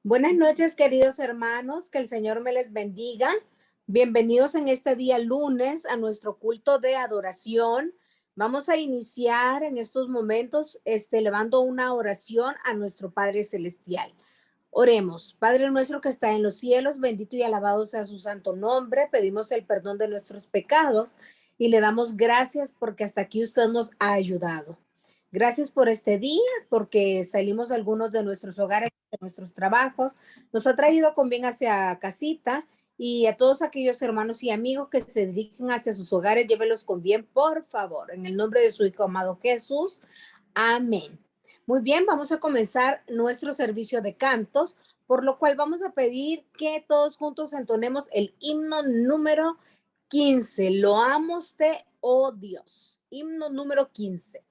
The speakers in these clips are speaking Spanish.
Buenas noches, queridos hermanos, que el Señor me les bendiga. Bienvenidos en este día lunes a nuestro culto de adoración. Vamos a iniciar en estos momentos elevando una oración a nuestro Padre Celestial. Oremos. Padre nuestro que está en los cielos, bendito y alabado sea su santo nombre. Pedimos el perdón de nuestros pecados y le damos gracias porque hasta aquí usted nos ha ayudado. Gracias por este día, porque salimos algunos de nuestros hogares, de nuestros trabajos. Nos ha traído con bien hacia casita, y a todos aquellos hermanos y amigos que se dirigen hacia sus hogares, llévelos con bien, por favor. En el nombre de su Hijo amado Jesús. Amén. Muy bien, vamos a comenzar nuestro servicio de cantos, por lo cual vamos a pedir que todos juntos entonemos el himno número 15. Loámoste, oh Dios. Himno número 15.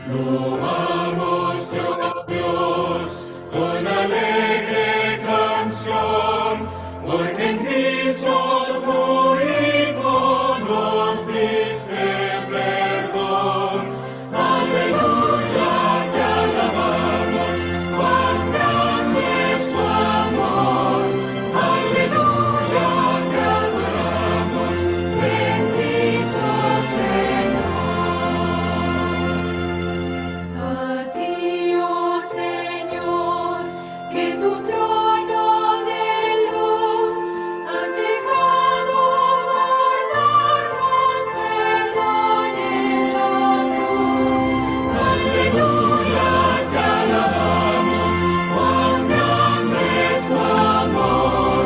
Loámoste, oh Dios, con alegre canción, porque en Cristo tu Hijo nos diste perdón. Aleluya, te alabamos, cuán grande es tu amor. Aleluya, te adoramos, bendito Señor. A ti, oh Señor, que tu trono de luz has dejado guardarnos perdón en la cruz. Aleluya, te alabamos, cuán grande es tu amor.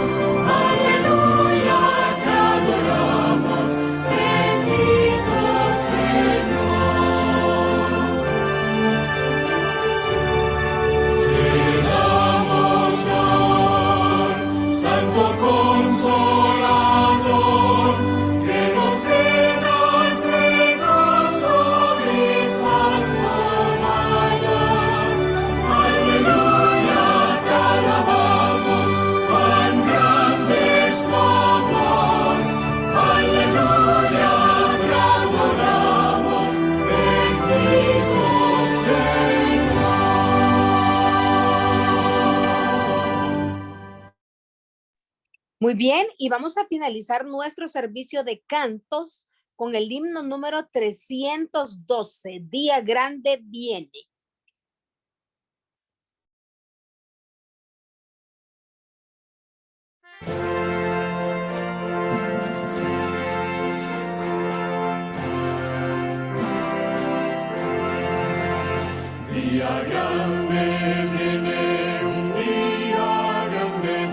Aleluya, te adoramos, bendito Señor. Te damos honor, Santo Consolador, que nos llenas de gozo y santo mayor. Aleluya, te alabamos, cuán grande es tu amor. Aleluya, te adoramos, bendito Señor. Muy bien, y vamos a finalizar nuestro servicio de cantos con el himno número 312. Día grande viene. Día grande viene, un día grande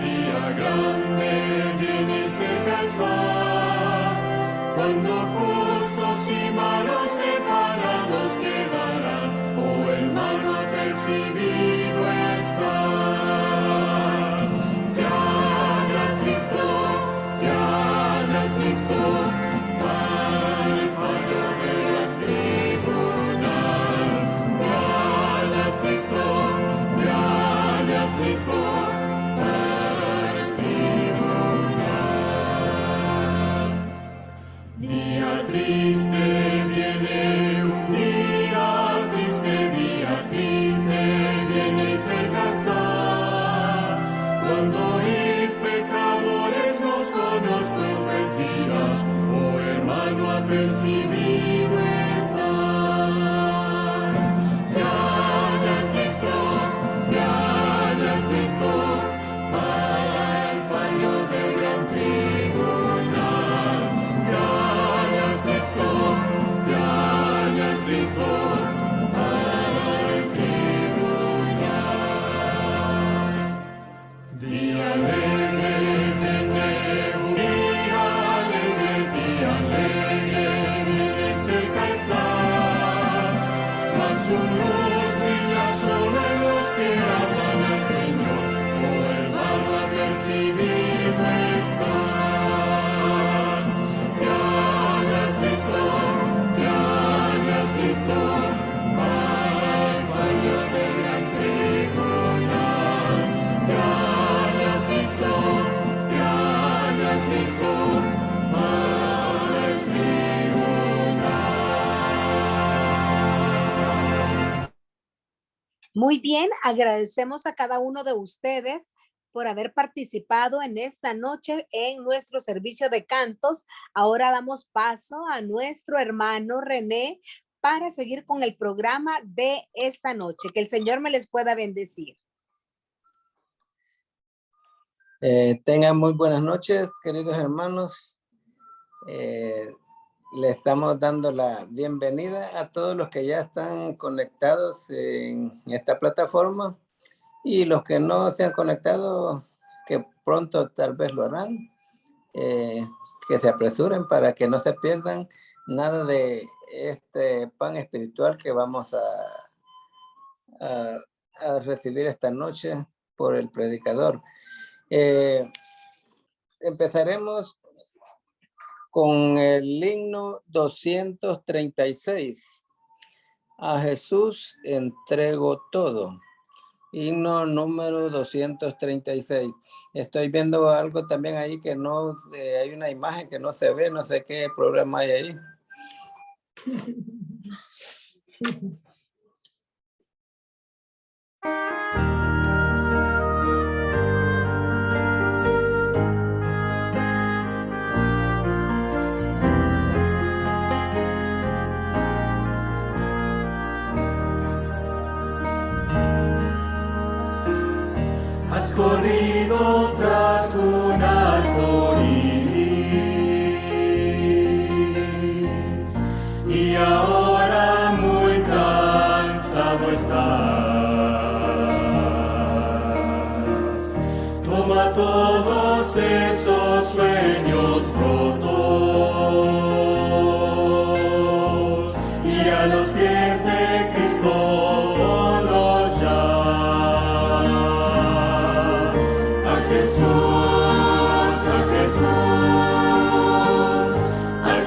viene, cerca está, cuando justos y malos separados quedarán, oh hermano, apercibido estás. Te hayas visto, para el fallo del gran tribunal. Te hayas visto para el tribunal. Día triste viene, un día triste viene, cerca está, cuando y pecadores nos conozco, pues diga, oh hermano, apercibido estás. Te hayas visto para el fallo del gran tribunal. Te hayas visto para el tribunal. Día alegre viene, un día alegre viene, cerca está, mas su luz brilla solo en los que aman al Señor, oh hermano, apercibido estás. Te hayas visto para el fallo del gran tribunal. Muy bien, agradecemos a cada uno de ustedes por haber participado en esta noche en nuestro servicio de cantos. Ahora damos paso a nuestro hermano René para seguir con el programa de esta noche. Que el Señor me les pueda bendecir. Tengan muy buenas noches, queridos hermanos. Le estamos dando la bienvenida a todos los que ya están conectados en esta plataforma y los que no se han conectado, que pronto tal vez lo harán, que se apresuren para que no se pierdan nada de este pan espiritual que vamos a recibir esta noche por el predicador. Empezaremos con el himno 236. A Jesús entrego todo. Himno número 236. Estoy viendo algo también ahí que no, hay una imagen que no se ve, no sé qué problema hay ahí. Has corrido tras un arco iris y ahora muy cansado estás. Toma todos esos sueños rotos y a los pies de Cristo ponlos ya.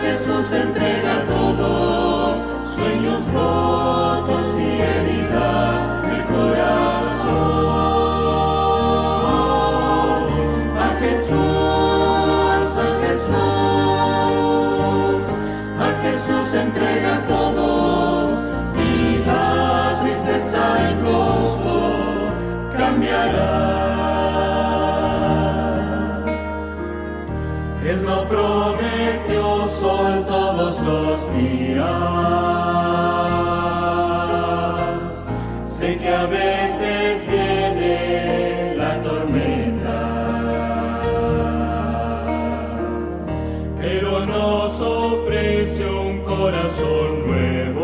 Jesús entrega todo, sueños rotos y heridas del corazón. A Jesús entrega todo y la tristeza en gozo cambiará. Él no prometió sol todos los días. Sé que a veces viene la tormenta, pero nos ofrece un corazón nuevo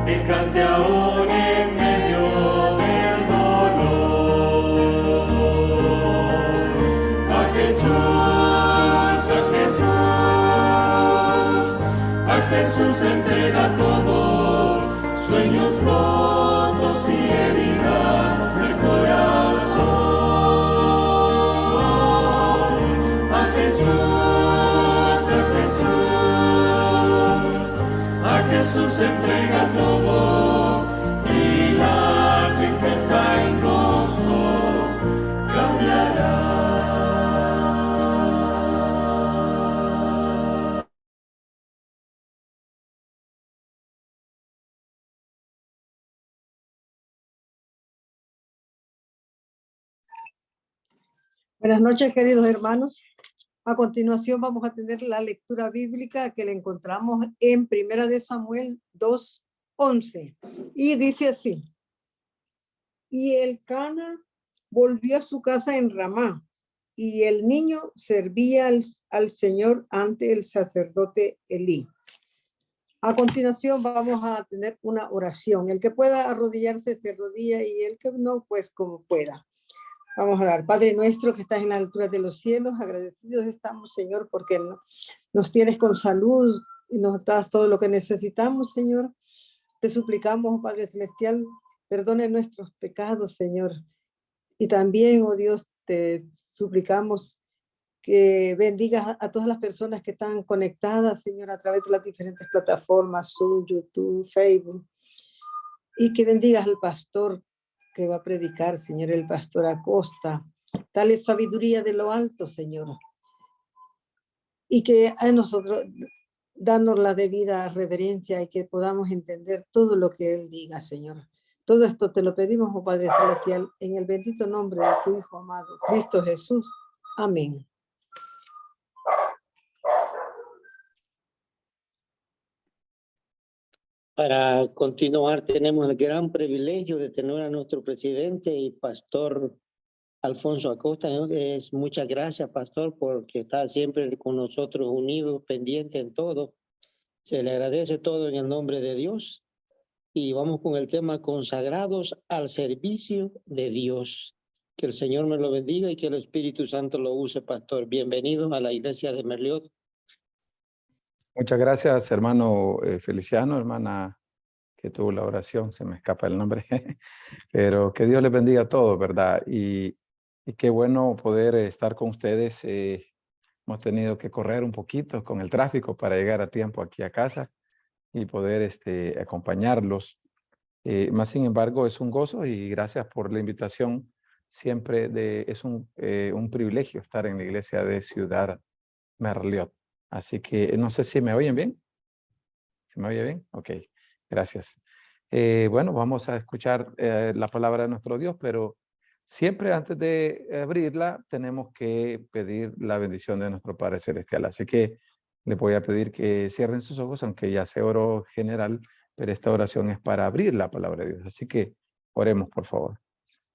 que cante aún en medio del dolor. A Jesús entrega todo, sueños rotos y heridas del corazón. A Jesús entrega todo y la tristeza en gozo cambiará. Buenas noches, queridos hermanos. A continuación vamos a tener la lectura bíblica que la encontramos en 1 de Samuel 2:11. Y dice así: Y Elcana volvió a su casa en Ramá, y el niño servía al Señor ante el sacerdote Elí. A continuación vamos a tener una oración. El que pueda arrodillarse se arrodilla y el que no, pues como pueda. Vamos a orar. Padre nuestro que estás en la altura de los cielos, agradecidos estamos, Señor, porque nos tienes con salud y nos das todo lo que necesitamos, Señor. Te suplicamos, Padre Celestial, perdone nuestros pecados, Señor. Y también, oh Dios, te suplicamos que bendigas a todas las personas que están conectadas, Señor, a través de las diferentes plataformas, Zoom, YouTube, Facebook. Y que bendigas al pastor que va a predicar, Señor, el pastor Acosta. Dale sabiduría de lo alto, Señor. Y que a nosotros Danos la debida reverencia y que podamos entender todo lo que Él diga, Señor. Todo esto te lo pedimos, oh Padre Celestial, en el bendito nombre de tu Hijo amado, Cristo Jesús. Amén. Para continuar, tenemos el gran privilegio de tener a nuestro presidente y pastor Alfonso Acosta. Muchas gracias, pastor, porque está siempre con nosotros unido, pendiente en todo. Se le agradece todo en el nombre de Dios. Y vamos con el tema consagrados al servicio de Dios. Que el Señor me lo bendiga y que el Espíritu Santo lo use, pastor. Bienvenido a la iglesia de Merliot. Muchas gracias, hermano Feliciano, hermana que tuvo la oración, se me escapa el nombre, pero que Dios les bendiga a todos, ¿verdad? Y qué bueno poder estar con ustedes. Hemos tenido que correr un poquito con el tráfico para llegar a tiempo aquí a casa y poder acompañarlos. Más sin embargo, es un gozo y gracias por la invitación. Siempre es un privilegio estar en la iglesia de Ciudad Merliot. Así que no sé si me oyen bien. ¿Se me oye bien? Ok, gracias. Bueno, vamos a escuchar la palabra de nuestro Dios, pero siempre antes de abrirla tenemos que pedir la bendición de nuestro Padre Celestial. Así que les voy a pedir que cierren sus ojos, aunque ya se oró general, pero esta oración es para abrir la palabra de Dios. Así que oremos, por favor.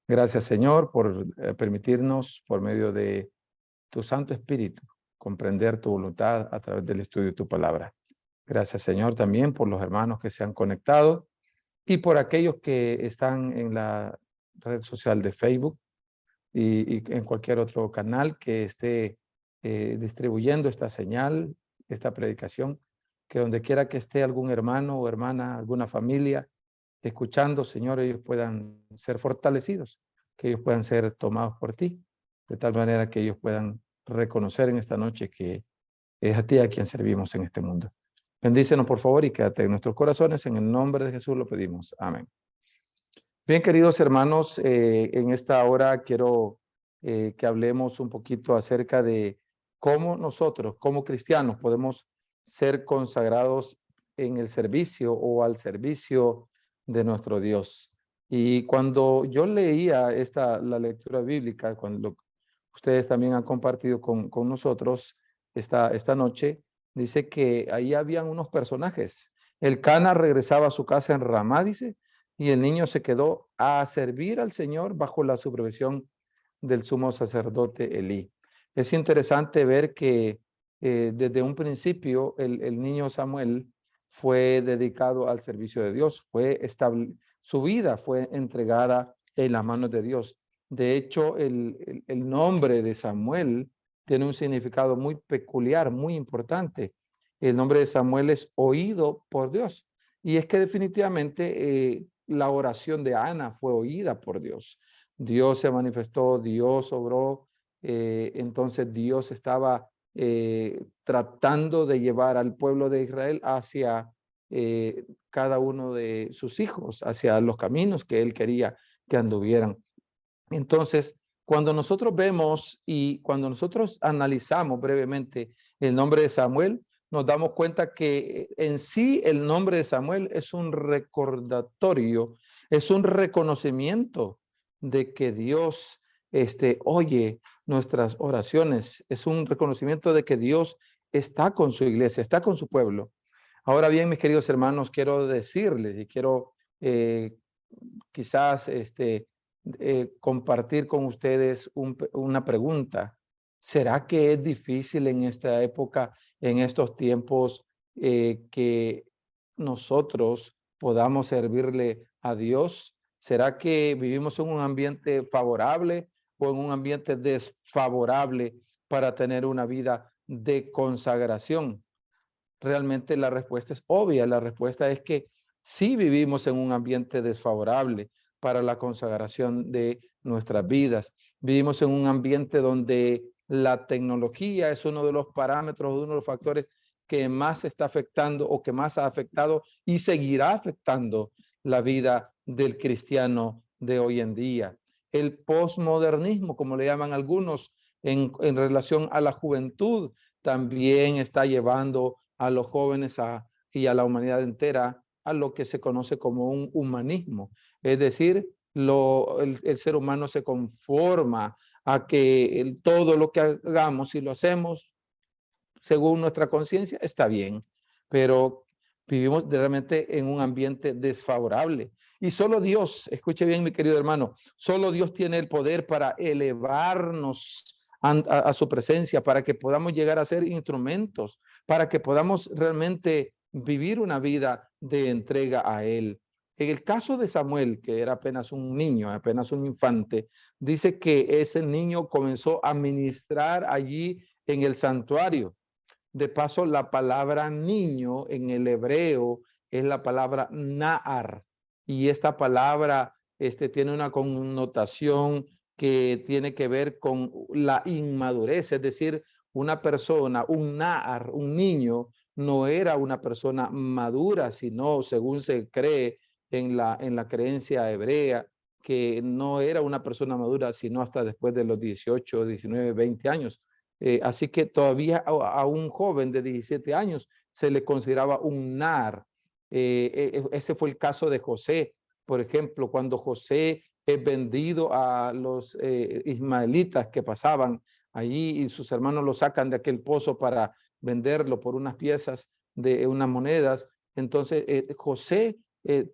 Gracias, Señor, por permitirnos, por medio de tu Santo Espíritu, comprender tu voluntad a través del estudio de tu palabra. Gracias, Señor, también por los hermanos que se han conectado y por aquellos que están en la red social de Facebook y en cualquier otro canal que esté distribuyendo esta señal, esta predicación, que donde quiera que esté algún hermano o hermana, alguna familia escuchando, Señor, ellos puedan ser fortalecidos, que ellos puedan ser tomados por ti, de tal manera que ellos puedan reconocer en esta noche que es a ti a quien servimos en este mundo. Bendícenos, por favor, y quédate en nuestros corazones. En el nombre de Jesús lo pedimos. Amén. Bien, queridos hermanos, en esta hora quiero que hablemos un poquito acerca de cómo nosotros, como cristianos, podemos ser consagrados en el servicio o al servicio de nuestro Dios. Y cuando yo leía la lectura bíblica, cuando ustedes también han compartido con nosotros esta noche, dice que ahí habían unos personajes. El Cana regresaba a su casa en Ramá, dice, y el niño se quedó a servir al Señor bajo la supervisión del sumo sacerdote Elí. Es interesante ver que desde un principio el niño Samuel fue dedicado al servicio de Dios, su vida fue entregada en las manos de Dios. De hecho, el nombre de Samuel tiene un significado muy peculiar, muy importante. El nombre de Samuel es oído por Dios. Y es que definitivamente la oración de Ana fue oída por Dios. Dios se manifestó, Dios obró, entonces Dios estaba tratando de llevar al pueblo de Israel hacia cada uno de sus hijos, hacia los caminos que él quería que anduvieran. Entonces, cuando nosotros vemos y cuando nosotros analizamos brevemente el nombre de Samuel, nos damos cuenta que en sí el nombre de Samuel es un recordatorio, es un reconocimiento de que Dios oye nuestras oraciones, es un reconocimiento de que Dios está con su iglesia, está con su pueblo. Ahora bien, mis queridos hermanos, quiero decirles y quiero quizás compartir con ustedes una pregunta. ¿Será que es difícil en esta época, en estos tiempos, que nosotros podamos servirle a Dios? ¿Será que vivimos en un ambiente favorable o en un ambiente desfavorable para tener una vida de consagración? Realmente la respuesta es obvia. La respuesta es que sí vivimos en un ambiente desfavorable para la consagración de nuestras vidas. Vivimos en un ambiente donde la tecnología es uno de los parámetros, uno de los factores que más está afectando o que más ha afectado y seguirá afectando la vida del cristiano de hoy en día. El posmodernismo, como le llaman algunos, en relación a la juventud, también está llevando a los jóvenes y a la humanidad entera a lo que se conoce como un humanismo. Es decir, el ser humano se conforma a que todo lo que hagamos, si lo hacemos según nuestra conciencia, está bien, pero vivimos realmente en un ambiente desfavorable. Y solo Dios, escuche bien mi querido hermano, solo Dios tiene el poder para elevarnos a su presencia, para que podamos llegar a ser instrumentos, para que podamos realmente vivir una vida de entrega a Él. En el caso de Samuel, que era apenas un niño, apenas un infante, dice que ese niño comenzó a ministrar allí en el santuario. De paso, la palabra niño en el hebreo es la palabra naar. Y esta palabra tiene una connotación que tiene que ver con la inmadurez, es decir, una persona, un naar, un niño, no era una persona madura, sino, según se cree en la creencia hebrea, que no era una persona madura, sino hasta después de los 18, 19, 20 años. Así que todavía a un joven de 17 años se le consideraba un nar. Ese fue el caso de José. Por ejemplo, cuando José es vendido a los ismaelitas que pasaban allí y sus hermanos lo sacan de aquel pozo para venderlo por unas piezas de unas monedas, entonces José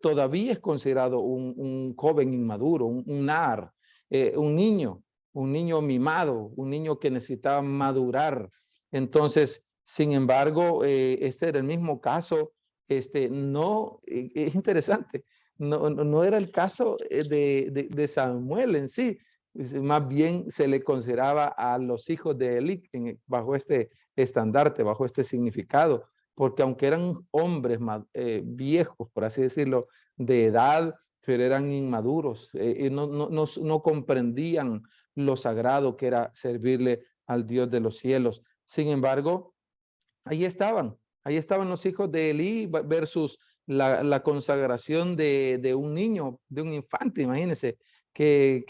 todavía es considerado un joven inmaduro, un nar, un niño mimado, un niño que necesitaba madurar. Entonces, sin embargo, este era el mismo caso, no, es interesante, no era el caso de Samuel en sí, más bien se le consideraba a los hijos de Eli bajo este estandarte, bajo este significado, porque aunque eran hombres viejos, por así decirlo, de edad, pero eran inmaduros, no comprendían lo sagrado que era servirle al Dios de los cielos. Sin embargo, ahí estaban los hijos de Elí versus la consagración de un niño, de un infante, imagínense, que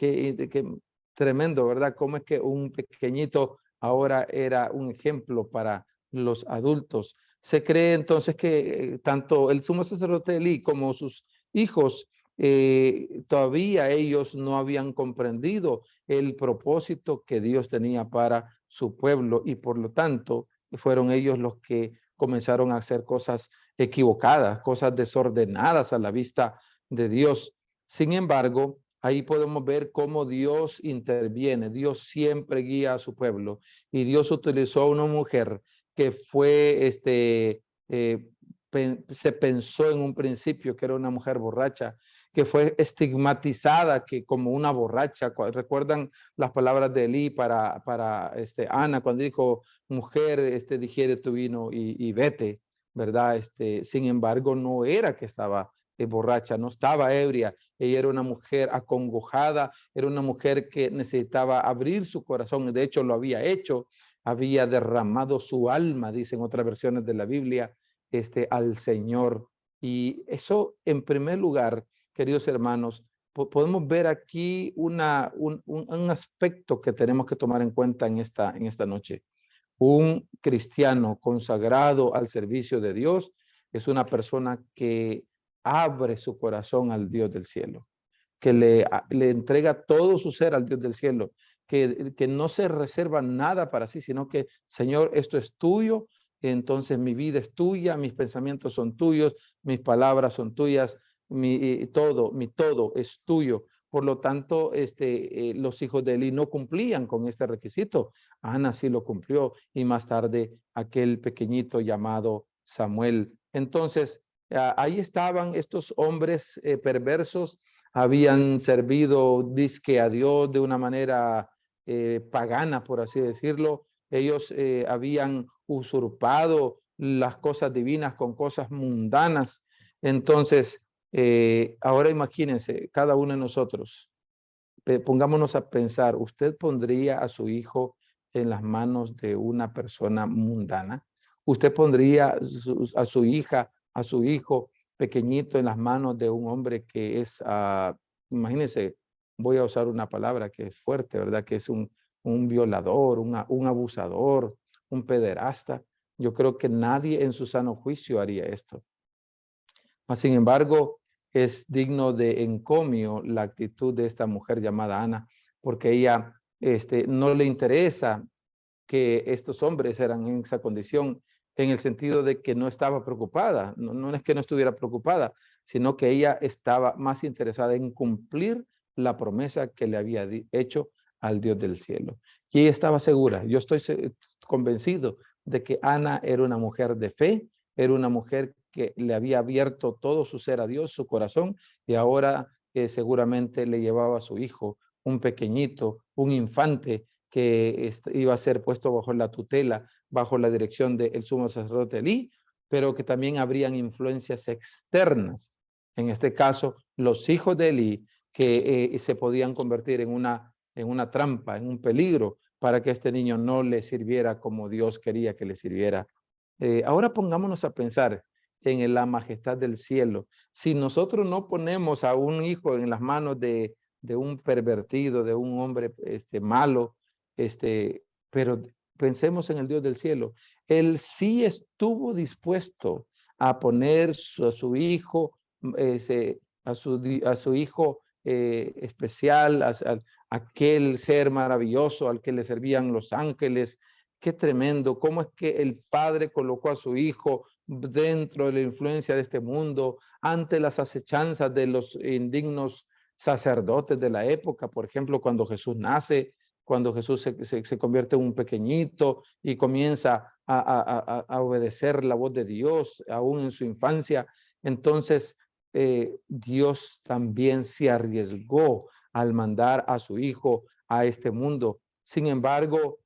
tremendo, ¿verdad? Cómo es que un pequeñito ahora era un ejemplo para los adultos. Se cree entonces que tanto el sumo sacerdote Elí como sus hijos, todavía ellos no habían comprendido el propósito que Dios tenía para su pueblo y por lo tanto fueron ellos los que comenzaron a hacer cosas equivocadas, cosas desordenadas a la vista de Dios. Sin embargo, ahí podemos ver cómo Dios interviene. Dios siempre guía a su pueblo y Dios utilizó a una mujer que fue, se pensó en un principio que era una mujer borracha, que fue estigmatizada que como una borracha. ¿Recuerdan las palabras de Elí para Ana cuando dijo, mujer, digiere tu vino y vete, ¿verdad? Sin embargo, no era que estaba borracha, no estaba ebria. Ella era una mujer acongojada, era una mujer que necesitaba abrir su corazón. De hecho, lo había hecho, había derramado su alma, dicen otras versiones de la Biblia, al Señor. Y eso, en primer lugar, queridos hermanos, podemos ver aquí un aspecto que tenemos que tomar en cuenta en esta noche. Un cristiano consagrado al servicio de Dios es una persona que abre su corazón al Dios del cielo, que le entrega todo su ser al Dios del cielo, que no se reserva nada para sí, sino que, Señor, esto es tuyo, entonces mi vida es tuya, mis pensamientos son tuyos, mis palabras son tuyas, mi todo es tuyo. Por lo tanto, los hijos de Eli no cumplían con este requisito. Ana sí lo cumplió y más tarde aquel pequeñito llamado Samuel. Entonces, ahí estaban estos hombres perversos, habían servido disque a Dios de una manera pagana, por así decirlo. Ellos habían usurpado las cosas divinas con cosas mundanas. Entonces, ahora imagínense, cada uno de nosotros, pongámonos a pensar, ¿usted pondría a su hijo en las manos de una persona mundana? ¿Usted pondría a su hija, a su hijo pequeñito en las manos de un hombre que es, imagínense, voy a usar una palabra que es fuerte, ¿verdad? Que es un violador, un abusador, un pederasta. Yo creo que nadie en su sano juicio haría esto. Mas, sin embargo, es digno de encomio la actitud de esta mujer llamada Ana, porque ella no le interesa que estos hombres eran en esa condición, en el sentido de que no estaba preocupada. No es que no estuviera preocupada, sino que ella estaba más interesada en cumplir la promesa que le había hecho al Dios del cielo. Y ella estaba segura. Yo estoy convencido de que Ana era una mujer de fe, era una mujer que le había abierto todo su ser a Dios, su corazón, y ahora seguramente le llevaba a su hijo, un pequeñito, un infante, que iba a ser puesto bajo la tutela, bajo la dirección del sumo sacerdote Elí, pero que también habrían influencias externas. En este caso, los hijos de Elí, que se podían convertir en una trampa, en un peligro, para que este niño no le sirviera como Dios quería que le sirviera. Ahora pongámonos a pensar en la majestad del cielo. Si nosotros no ponemos a un hijo en las manos de un pervertido, de un hombre malo, pero pensemos en el Dios del cielo. Él sí estuvo dispuesto a poner a su hijo, a su hijo especial, a aquel ser maravilloso al que le servían los ángeles. Qué tremendo, cómo es que el Padre colocó a su hijo dentro de la influencia de este mundo, ante las acechanzas de los indignos sacerdotes de la época. Por ejemplo, cuando Jesús nace, cuando Jesús se convierte en un pequeñito y comienza a obedecer la voz de Dios, aún en su infancia. Entonces, Dios también se arriesgó al mandar a su hijo a este mundo. Sin embargo,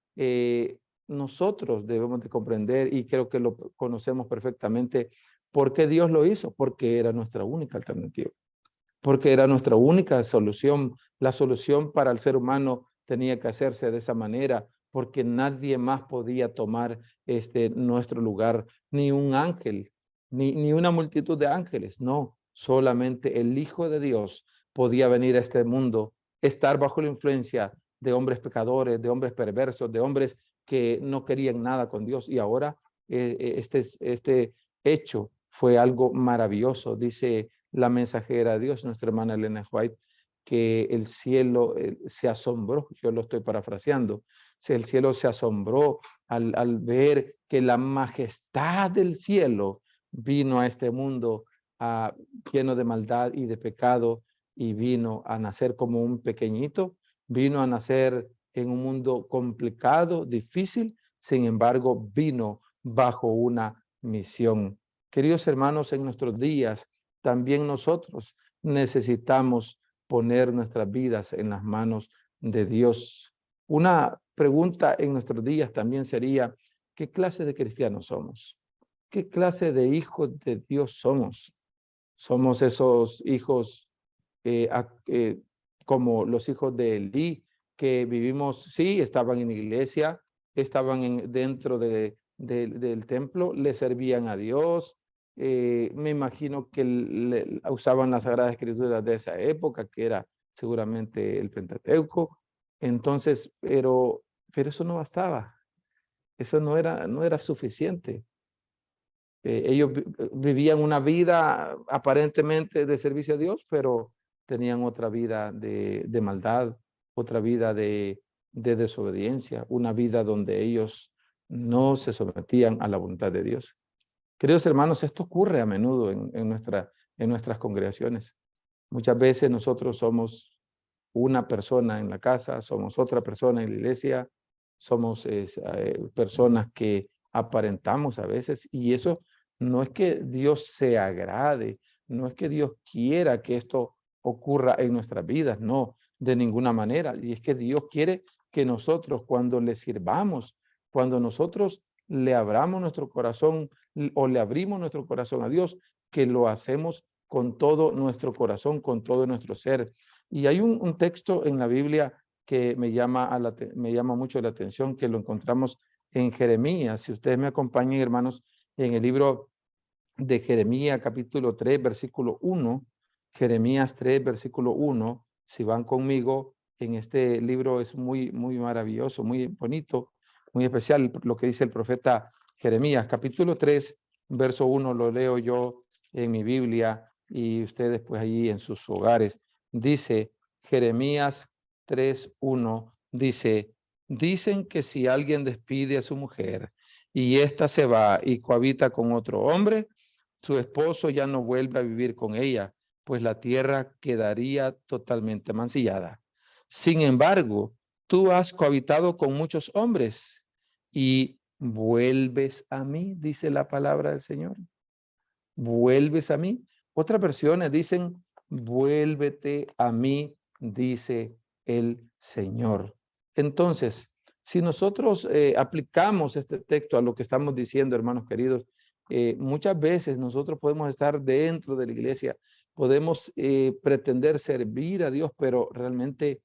nosotros debemos de comprender, y creo que lo conocemos perfectamente, por qué Dios lo hizo, porque era nuestra única alternativa, porque era nuestra única solución. La solución para el ser humano tenía que hacerse de esa manera, porque nadie más podía tomar nuestro lugar, ni un ángel, ni una multitud de ángeles, no, solamente el Hijo de Dios podía venir a este mundo, estar bajo la influencia de hombres pecadores, de hombres perversos, de hombres que no querían nada con Dios. Y ahora este hecho fue algo maravilloso. Dice la mensajera de Dios, nuestra hermana Elena White, que el cielo se asombró. Yo lo estoy parafraseando. El cielo se asombró al ver que la majestad del cielo vino a este mundo lleno de maldad y de pecado, y vino a nacer como un pequeñito, vino a nacer en un mundo complicado, difícil. Sin embargo, vino bajo una misión. Queridos hermanos, en nuestros días también nosotros necesitamos poner nuestras vidas en las manos de Dios. Una pregunta en nuestros días también sería: ¿qué clase de cristianos somos? ¿Qué clase de hijos de Dios somos? ¿Somos esos hijos como los hijos de Elí, que vivimos, sí, estaban en la iglesia, estaban dentro del templo, le servían a Dios? Me imagino que usaban las Sagradas Escrituras de esa época, que era seguramente el Pentateuco. Entonces, pero eso no bastaba. Eso no era suficiente. Ellos vivían una vida aparentemente de servicio a Dios, pero tenían otra vida de maldad, otra vida de desobediencia, una vida donde ellos no se sometían a la voluntad de Dios. Queridos hermanos, esto ocurre a menudo en nuestras congregaciones. Muchas veces nosotros somos una persona en la casa, somos otra persona en la iglesia, somos personas que aparentamos a veces, y eso no es que Dios se agrade, no es que Dios quiera que esto ocurra en nuestras vidas, no, de ninguna manera. Y es que Dios quiere que nosotros, cuando le sirvamos, cuando nosotros le abramos nuestro corazón o le abrimos nuestro corazón a Dios, que lo hacemos con todo nuestro corazón, con todo nuestro ser. Y hay un texto en la Biblia que me llama mucho la atención, que lo encontramos en Jeremías. Si ustedes me acompañan, hermanos, en el libro de Jeremías, capítulo 3, versículo 1, Jeremías 3, versículo 1, si van conmigo, en este libro es muy, muy maravilloso, muy bonito, muy especial lo que dice el profeta Jeremías capítulo 3, verso 1, lo leo yo en mi Biblia y ustedes pues allí en sus hogares. Dice Jeremías 3:1, dice, dicen que si alguien despide a su mujer y ésta se va y cohabita con otro hombre, su esposo ya no vuelve a vivir con ella, pues la tierra quedaría totalmente mancillada. Sin embargo, tú has cohabitado con muchos hombres y vuelves a mí, dice la palabra del Señor. Vuelves a mí. Otras versiones dicen, vuélvete a mí, dice el Señor. Entonces, si nosotros aplicamos este texto a lo que estamos diciendo, hermanos queridos, muchas veces nosotros podemos estar dentro de la iglesia, podemos pretender servir a Dios, pero realmente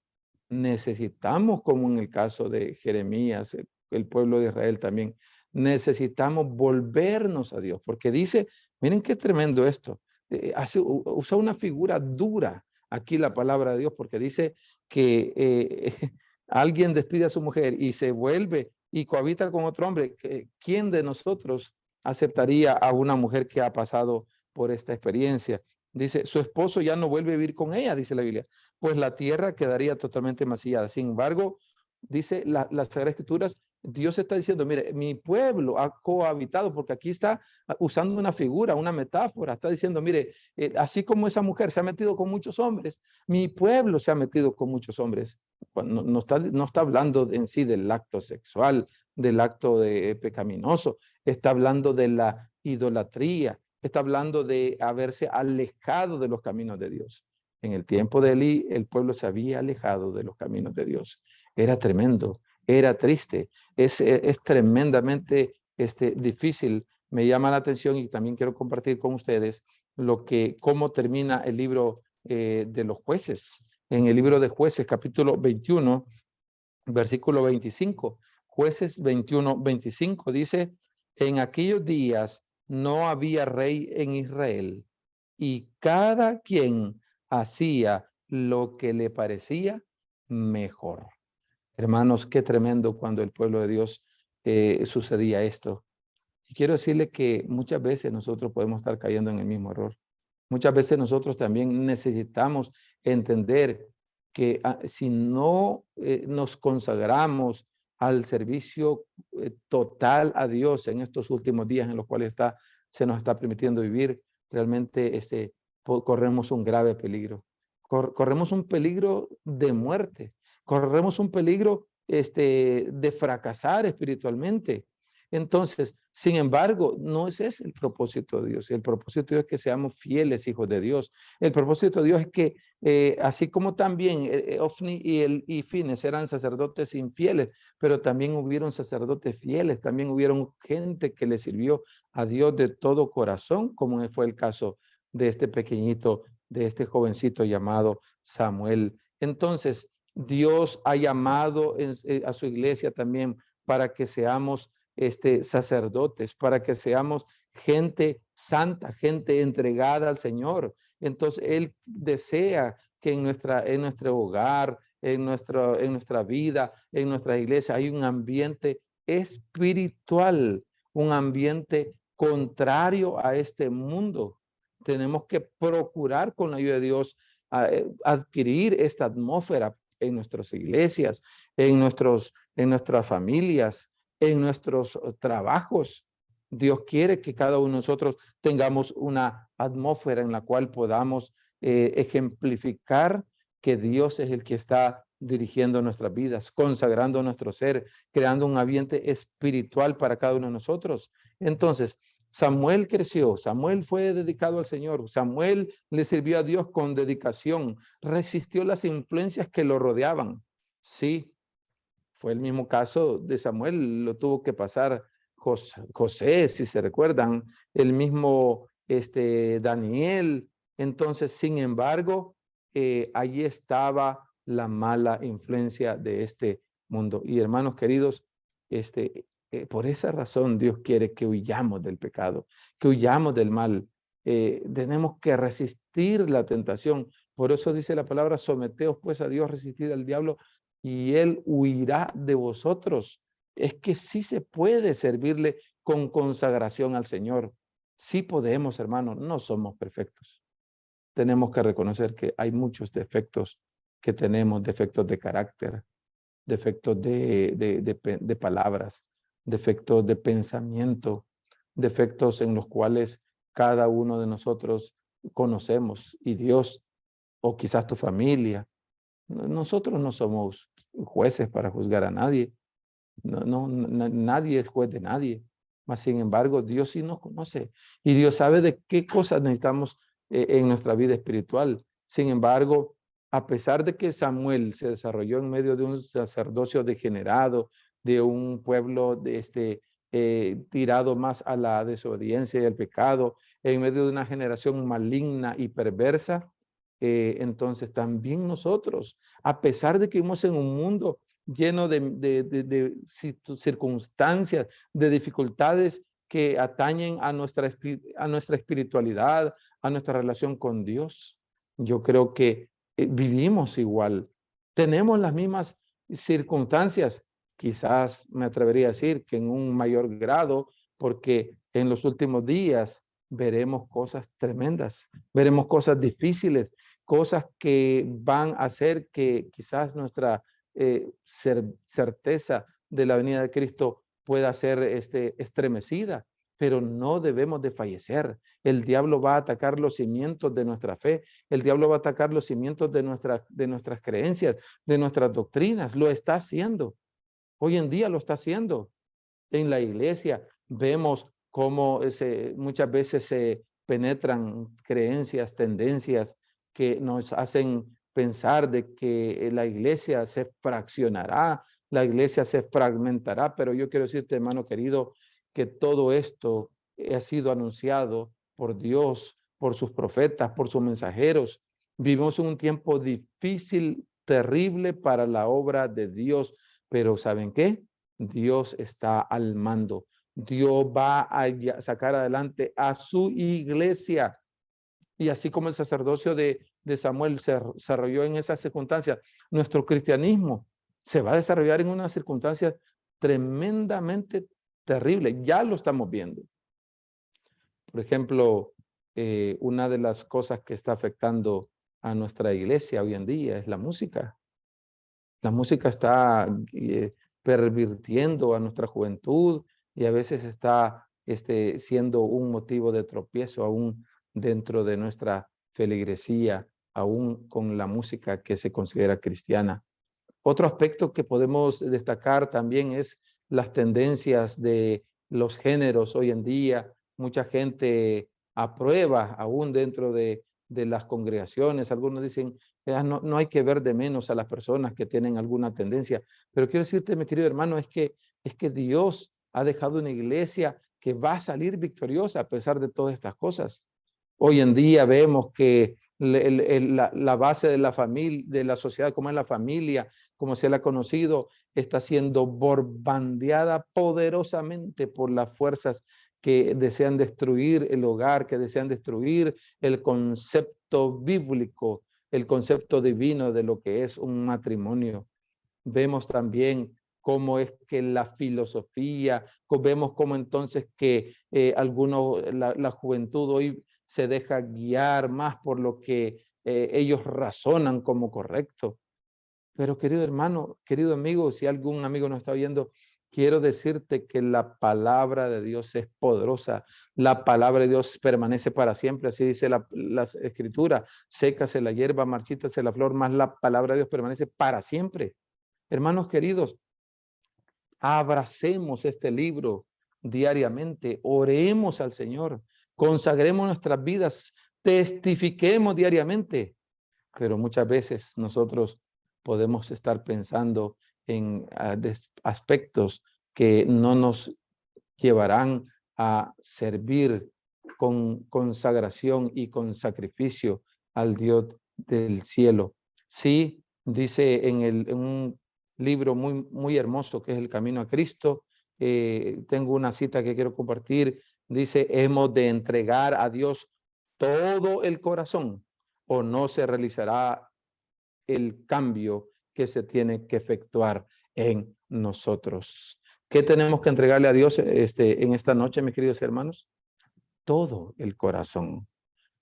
necesitamos, como en el caso de Jeremías, el pueblo de Israel también, necesitamos volvernos a Dios, porque dice, miren qué tremendo esto, usa una figura dura aquí la palabra de Dios, porque dice que alguien despide a su mujer y se vuelve y cohabita con otro hombre. ¿Quién de nosotros aceptaría a una mujer que ha pasado por esta experiencia? Dice, su esposo ya no vuelve a vivir con ella, dice la Biblia, pues la tierra quedaría totalmente mancillada. Sin embargo, dice las Sagradas Escrituras, Dios está diciendo, mire, mi pueblo ha cohabitado, porque aquí está usando una figura, una metáfora, está diciendo, mire, así como esa mujer se ha metido con muchos hombres, mi pueblo se ha metido con muchos hombres. No, no está hablando en sí del acto sexual, del acto pecaminoso, está hablando de la idolatría, está hablando de haberse alejado de los caminos de Dios. En el tiempo de Elí, el pueblo se había alejado de los caminos de Dios. Era tremendo, era triste, es tremendamente difícil. Me llama la atención y también quiero compartir con ustedes cómo termina el libro de los jueces. En el libro de Jueces, capítulo 21, versículo 25. Jueces 21, 25 dice, en aquellos días no había rey en Israel y cada quien hacía lo que le parecía mejor. Hermanos, qué tremendo cuando el pueblo de Dios sucedía esto. Y quiero decirle que muchas veces nosotros podemos estar cayendo en el mismo error. Muchas veces nosotros también necesitamos entender que si no nos consagramos al servicio total a Dios en estos últimos días en los cuales se nos está permitiendo vivir, realmente corremos un grave peligro. Corremos un peligro de muerte. Corremos un peligro de fracasar espiritualmente. Entonces, sin embargo, no ese es el propósito de Dios. El propósito de Dios es que seamos fieles hijos de Dios. El propósito de Dios es que, así como también Ofni y Fines eran sacerdotes infieles, pero también hubieron sacerdotes fieles, también hubieron gente que le sirvió a Dios de todo corazón, como fue el caso de este pequeñito, de este jovencito llamado Samuel. Entonces, Dios ha llamado a su iglesia también para que seamos sacerdotes, para que seamos gente santa, gente entregada al Señor. Entonces, Él desea que en nuestro hogar, en nuestra vida, en nuestra iglesia, hay un ambiente espiritual, un ambiente contrario a este mundo. Tenemos que procurar con la ayuda de Dios adquirir esta atmósfera en nuestras iglesias, en nuestras familias, en nuestros trabajos. Dios quiere que cada uno de nosotros tengamos una atmósfera en la cual podamos ejemplificar que Dios es el que está dirigiendo nuestras vidas, consagrando nuestro ser, creando un ambiente espiritual para cada uno de nosotros. Entonces, Samuel creció, Samuel fue dedicado al Señor, Samuel le sirvió a Dios con dedicación, resistió las influencias que lo rodeaban. Sí, fue el mismo caso de Samuel, lo tuvo que pasar José, si se recuerdan, el mismo Daniel. Entonces, sin embargo, allí estaba la mala influencia de este mundo. Y hermanos queridos, por esa razón Dios quiere que huyamos del pecado, que huyamos del mal. Tenemos que resistir la tentación. Por eso dice la palabra, someteos pues a Dios, resistid al diablo y él huirá de vosotros. Es que sí se puede servirle con consagración al Señor. Sí podemos, hermano, no somos perfectos. Tenemos que reconocer que hay muchos defectos que tenemos, defectos de carácter, defectos de palabras, defectos de pensamiento, defectos en los cuales cada uno de nosotros conocemos, y Dios, o quizás tu familia. Nosotros no somos jueces para juzgar a nadie. Nadie es juez de nadie. Mas, sin embargo, Dios sí nos conoce y Dios sabe de qué cosas necesitamos en nuestra vida espiritual. Sin embargo, a pesar de que Samuel se desarrolló en medio de un sacerdocio degenerado, de un pueblo tirado más a la desobediencia y al pecado, en medio de una generación maligna y perversa, entonces también nosotros, a pesar de que vivimos en un mundo lleno de circunstancias, de dificultades que atañen a nuestra espiritualidad, a nuestra relación con Dios, yo creo que vivimos igual. Tenemos las mismas circunstancias, quizás me atrevería a decir que en un mayor grado, porque en los últimos días veremos cosas tremendas, veremos cosas difíciles, cosas que van a hacer que quizás nuestra certeza de la venida de Cristo pueda ser estremecida, pero no debemos de fallecer. El diablo va a atacar los cimientos de nuestra fe, el diablo va a atacar los cimientos de nuestras creencias, de nuestras doctrinas. Lo está haciendo. Hoy en día lo está haciendo. En la iglesia vemos cómo muchas veces se penetran creencias, tendencias que nos hacen pensar de que la iglesia se fraccionará, la iglesia se fragmentará, pero yo quiero decirte, hermano querido, que todo esto ha sido anunciado por Dios, por sus profetas, por sus mensajeros. Vivimos en un tiempo difícil, terrible para la obra de Dios, pero ¿saben qué? Dios está al mando. Dios va a sacar adelante a su iglesia. Y así como el sacerdocio de Samuel se desarrolló en esas circunstancias, nuestro cristianismo se va a desarrollar en unas circunstancias tremendamente terribles. Ya lo estamos viendo. Por ejemplo, una de las cosas que está afectando a nuestra iglesia hoy en día es la música. La música está pervirtiendo a nuestra juventud y a veces está siendo un motivo de tropiezo aún dentro de nuestra feligresía, aún con la música que se considera cristiana. Otro aspecto que podemos destacar también es las tendencias de los géneros hoy en día. Mucha gente aprueba aún dentro de las congregaciones. Algunos dicen, no hay que ver de menos a las personas que tienen alguna tendencia. Pero quiero decirte, mi querido hermano, es que Dios ha dejado una iglesia que va a salir victoriosa a pesar de todas estas cosas. Hoy en día vemos que la base de la familia, de la sociedad, como es la familia, como se la ha conocido, está siendo bombardeada poderosamente por las fuerzas que desean destruir el hogar, que desean destruir el concepto bíblico, el concepto divino de lo que es un matrimonio. Vemos también cómo es que la filosofía, vemos cómo entonces que la juventud hoy se deja guiar más por lo que ellos razonan como correcto. Pero querido hermano, querido amigo, si algún amigo nos está oyendo, quiero decirte que la palabra de Dios es poderosa. La palabra de Dios permanece para siempre. Así dice la escritura. Sécase la hierba, marchítase la flor, mas la palabra de Dios permanece para siempre. Hermanos queridos, abracemos este libro diariamente. Oremos al Señor. Consagremos nuestras vidas. Testifiquemos diariamente. Pero muchas veces nosotros podemos estar pensando en aspectos que no nos llevarán a servir con consagración y con sacrificio al Dios del cielo. Sí, dice en un libro muy hermoso que es El Camino a Cristo, tengo una cita que quiero compartir, dice, hemos de entregar a Dios todo el corazón o no se realizará el cambio que se tiene que efectuar en nosotros. ¿Qué tenemos que entregarle a Dios en esta noche, mis queridos hermanos? Todo el corazón.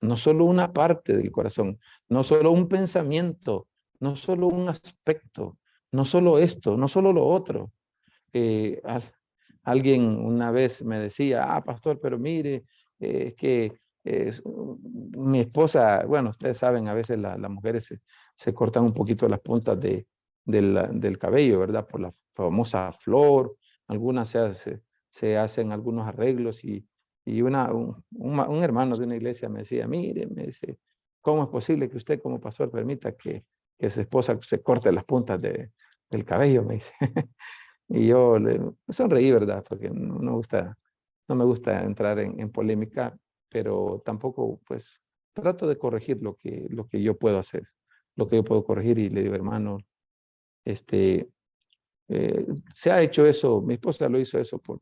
No solo una parte del corazón, no solo un pensamiento, no solo un aspecto, no solo esto, no solo lo otro. Alguien una vez me decía, pastor, pero mire, es que mi esposa, bueno, ustedes saben, a veces las mujeres se cortan un poquito las puntas del cabello, ¿verdad? Por la famosa flor, algunas se hacen algunos arreglos y un hermano de una iglesia me decía, mire, me dice, ¿cómo es posible que usted como pastor permita que su esposa se corte las puntas del cabello? Me dice. Y yo le sonreí, ¿verdad? Porque no me gusta entrar en polémica, pero tampoco, pues, trato de corregir lo que yo puedo hacer, lo que yo puedo corregir y le digo, hermano, se ha hecho eso, mi esposa lo hizo eso por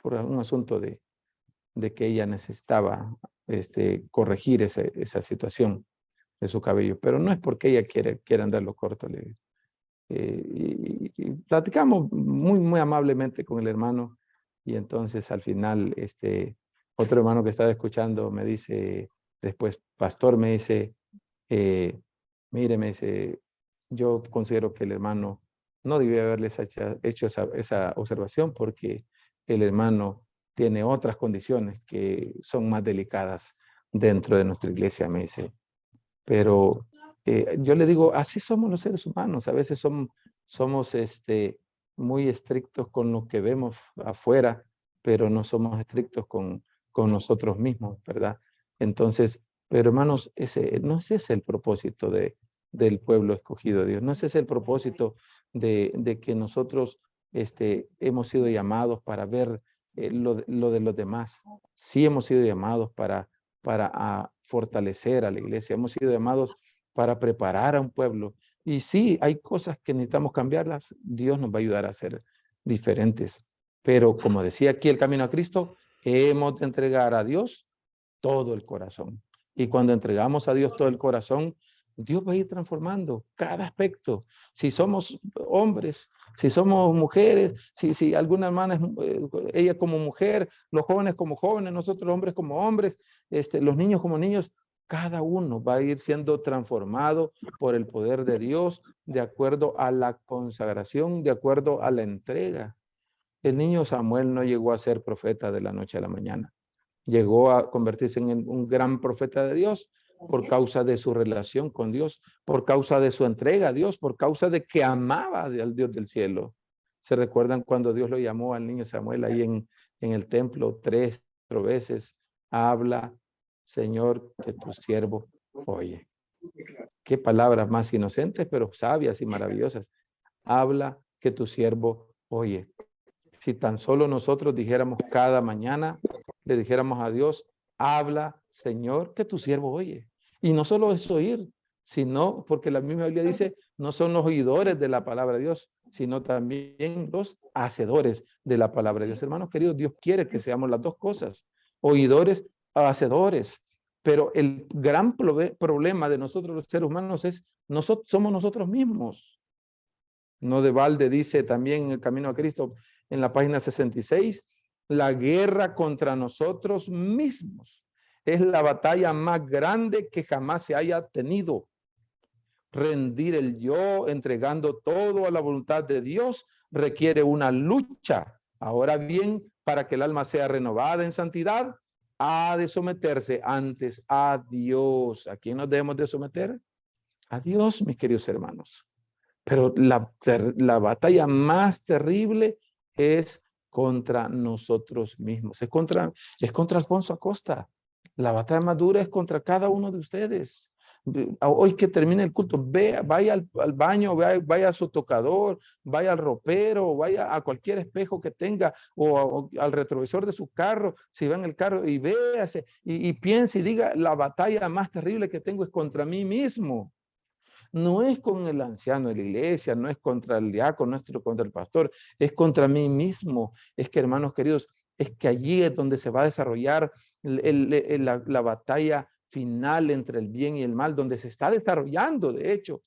un asunto de que ella necesitaba corregir esa situación de su cabello, pero no es porque ella quiere andarlo corto, le digo. Y platicamos muy amablemente con el hermano y entonces al final otro hermano que estaba escuchando me dice después, pastor, me dice, mire, me dice, yo considero que el hermano no debió haberles hecho esa observación porque el hermano tiene otras condiciones que son más delicadas dentro de nuestra iglesia, me dice. Pero yo le digo, así somos los seres humanos. A veces somos muy estrictos con lo que vemos afuera, pero no somos estrictos con nosotros mismos, ¿verdad? Entonces, pero hermanos, no es ese el propósito del pueblo escogido de Dios. No es ese el propósito de que nosotros hemos sido llamados para ver lo de los demás. Sí hemos sido llamados para fortalecer a la iglesia. Hemos sido llamados para preparar a un pueblo. Y sí, hay cosas que necesitamos cambiarlas. Dios nos va a ayudar a ser diferentes. Pero como decía aquí el Camino a Cristo, hemos de entregar a Dios todo el corazón. Y cuando entregamos a Dios todo el corazón, Dios va a ir transformando cada aspecto. Si somos hombres, si somos mujeres, si alguna hermana ella como mujer, los jóvenes como jóvenes, nosotros los hombres como hombres, los niños como niños, cada uno va a ir siendo transformado por el poder de Dios de acuerdo a la consagración, de acuerdo a la entrega. El niño Samuel no llegó a ser profeta de la noche a la mañana. Llegó a convertirse en un gran profeta de Dios por causa de su relación con Dios, por causa de su entrega a Dios, por causa de que amaba al Dios del cielo. ¿Se recuerdan cuando Dios lo llamó al niño Samuel ahí en el templo 3 veces? Habla, Señor, que tu siervo oye. Qué palabras más inocentes, pero sabias y maravillosas. Habla, que tu siervo oye. Si tan solo nosotros dijéramos cada mañana, le dijéramos a Dios, habla, Señor, que tu siervo oye. Y no solo es oír, sino porque la misma Biblia dice, no son los oidores de la palabra de Dios, sino también los hacedores de la palabra de Dios. Hermanos queridos, Dios quiere que seamos las dos cosas, oidores, hacedores. Pero el gran problema de nosotros los seres humanos es, somos nosotros mismos. No de balde dice también en el Camino a Cristo, en la página 66, la guerra contra nosotros mismos es la batalla más grande que jamás se haya tenido. Rendir el yo, entregando todo a la voluntad de Dios, requiere una lucha. Ahora bien, para que el alma sea renovada en santidad, ha de someterse antes a Dios. ¿A quién nos debemos de someter? A Dios, mis queridos hermanos. Pero la batalla más terrible es contra nosotros mismos. Es contra Alfonso Acosta. La batalla más dura es contra cada uno de ustedes. Hoy que termine el culto, vaya al baño, vaya a su tocador, vaya al ropero, vaya a cualquier espejo que tenga o al retrovisor de su carro, si va en el carro y véase y piense y diga, la batalla más terrible que tengo es contra mí mismo. No es con el anciano de la iglesia, no es contra el diácono, no es contra el pastor, es contra mí mismo. Es que, hermanos queridos, es que allí es donde se va a desarrollar la batalla final entre el bien y el mal, donde se está desarrollando, de hecho,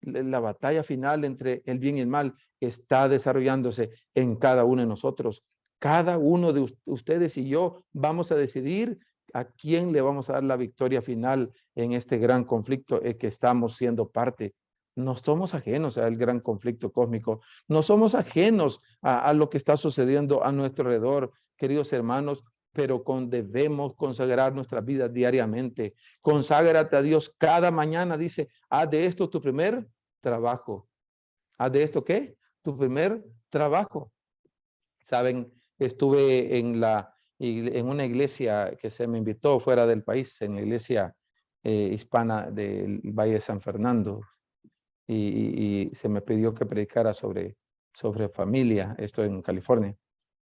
la batalla final entre el bien y el mal. está desarrollándose en cada uno de nosotros. Cada uno de ustedes y yo vamos a decidir a quién le vamos a dar la victoria final en este gran conflicto que estamos siendo parte. No somos ajenos al gran conflicto cósmico, no somos ajenos a lo que está sucediendo a nuestro alrededor, queridos hermanos, pero debemos consagrar nuestras vidas diariamente. Conságrate a Dios cada mañana, dice, haz de esto tu primer trabajo. ¿Haz de esto qué? Tu primer trabajo. Saben, estuve en una iglesia que se me invitó fuera del país, en la iglesia hispana del Valle de San Fernando, y se me pidió que predicara sobre familia, esto en California.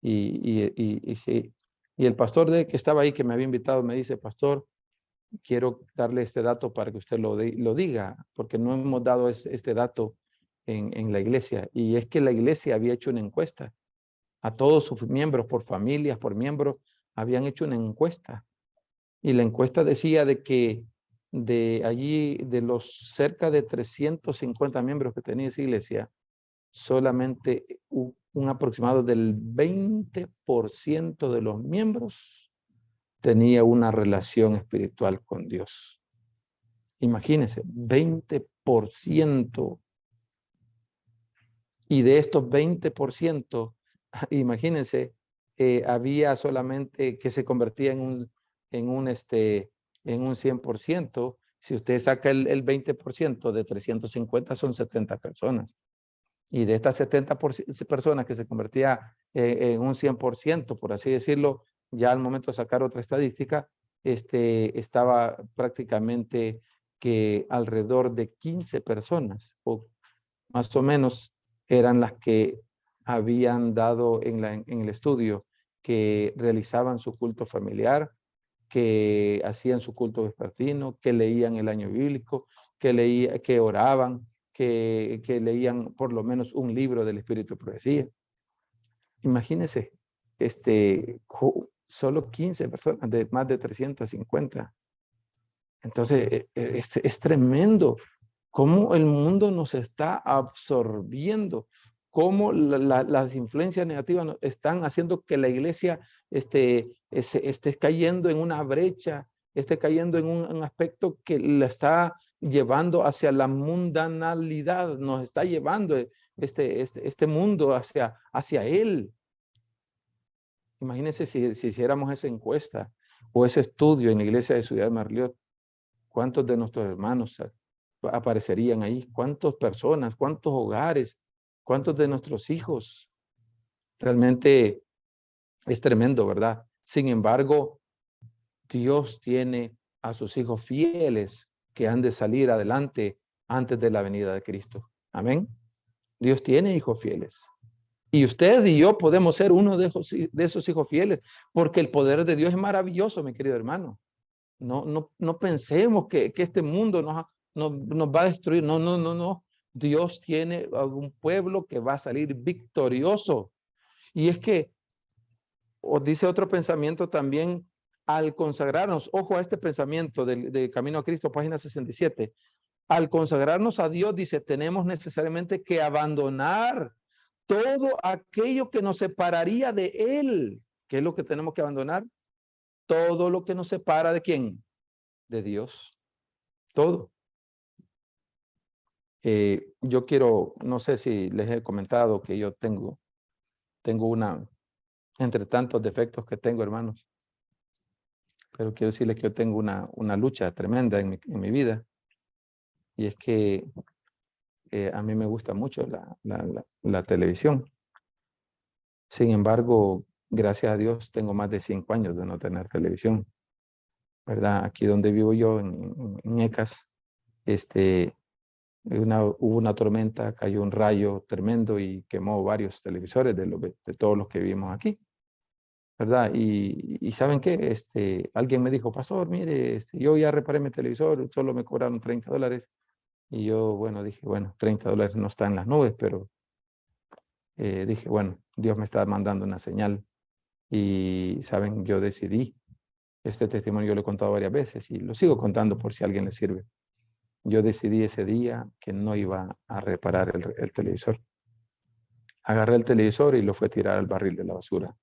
Sí, y el pastor que estaba ahí, que me había invitado, me dice, pastor, quiero darle este dato para que usted lo diga, porque no hemos dado este dato en la iglesia. Y es que la iglesia había hecho una encuesta a todos sus miembros, por familias, por miembros, habían hecho una encuesta. Y la encuesta decía de que de allí, de los cerca de 350 miembros que tenía esa iglesia, solamente un aproximado del 20% de los miembros tenía una relación espiritual con Dios. Imagínense, 20%. Y de estos 20%, imagínense, había solamente que se convertía en un 100%. Si usted saca el 20% de 350, son 70 personas. Y de estas 70 personas que se convertía en un 100%, por así decirlo, ya al momento de sacar otra estadística, estaba prácticamente que alrededor de 15 personas, o más o menos, eran las que habían dado en el estudio, que realizaban su culto familiar, que hacían su culto vespertino, que leían el año bíblico, que oraban, que leían por lo menos un libro del Espíritu de Profecía. Imagínense, solo 15 personas de más de 350. Entonces, es tremendo cómo el mundo nos está absorbiendo, cómo las influencias negativas están haciendo que la iglesia esté cayendo en una brecha, esté cayendo en un aspecto que la está llevando hacia la mundanalidad, nos está llevando este mundo hacia él. Imagínense si hiciéramos esa encuesta o ese estudio en la iglesia de Ciudad de Marliot, ¿cuántos de nuestros hermanos aparecerían ahí? ¿Cuántas personas? ¿Cuántos hogares? ¿Cuántos de nuestros hijos? Realmente es tremendo, ¿verdad? Sin embargo, Dios tiene a sus hijos fieles que han de salir adelante antes de la venida de Cristo. Amén. Dios tiene hijos fieles. Y usted y yo podemos ser uno de esos hijos fieles, porque el poder de Dios es maravilloso, mi querido hermano. No pensemos que este mundo nos va a destruir. No. Dios tiene a un pueblo que va a salir victorioso. Y es que, os dice otro pensamiento también, al consagrarnos, ojo a este pensamiento de Camino a Cristo, página 67, al consagrarnos a Dios, dice, tenemos necesariamente que abandonar todo aquello que nos separaría de Él. ¿Qué es lo que tenemos que abandonar? Todo lo que nos separa ¿de quién? De Dios. Todo. Yo quiero, no sé si les he comentado que yo tengo entre tantos defectos que tengo, hermanos, pero quiero decirles que yo tengo una lucha tremenda en mi vida, y es que a mí me gusta mucho la televisión. Sin embargo, gracias a Dios, tengo más de 5 años de no tener televisión, ¿verdad? Aquí donde vivo yo, en Ecas, hubo una tormenta, cayó un rayo tremendo y quemó varios televisores de todos los que vivimos aquí, ¿verdad? Y ¿saben qué? Alguien me dijo, pastor, mire, yo ya reparé mi televisor, solo me cobraron $30. Y yo, bueno, dije, bueno, $30 no está en las nubes, pero dije, bueno, Dios me está mandando una señal. Y, ¿saben? Yo decidí, este testimonio yo lo he contado varias veces y lo sigo contando por si a alguien le sirve. Yo decidí ese día que no iba a reparar el televisor. Agarré el televisor y lo fue a tirar al barril de la basura.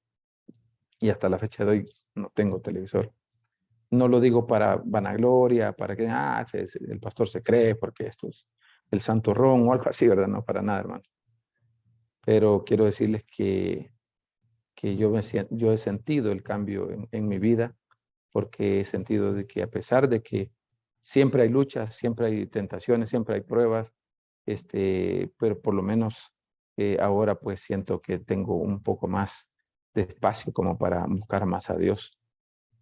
Y hasta la fecha de hoy no tengo televisor. No lo digo para vanagloria, para que el pastor se cree porque esto es el santo ron o algo así, ¿verdad? No, para nada, hermano. Pero quiero decirles que yo he sentido el cambio en mi vida, porque he sentido de que a pesar de que siempre hay luchas, siempre hay tentaciones, siempre hay pruebas, pero por lo menos ahora pues siento que tengo un poco más de espacio como para buscar más a Dios.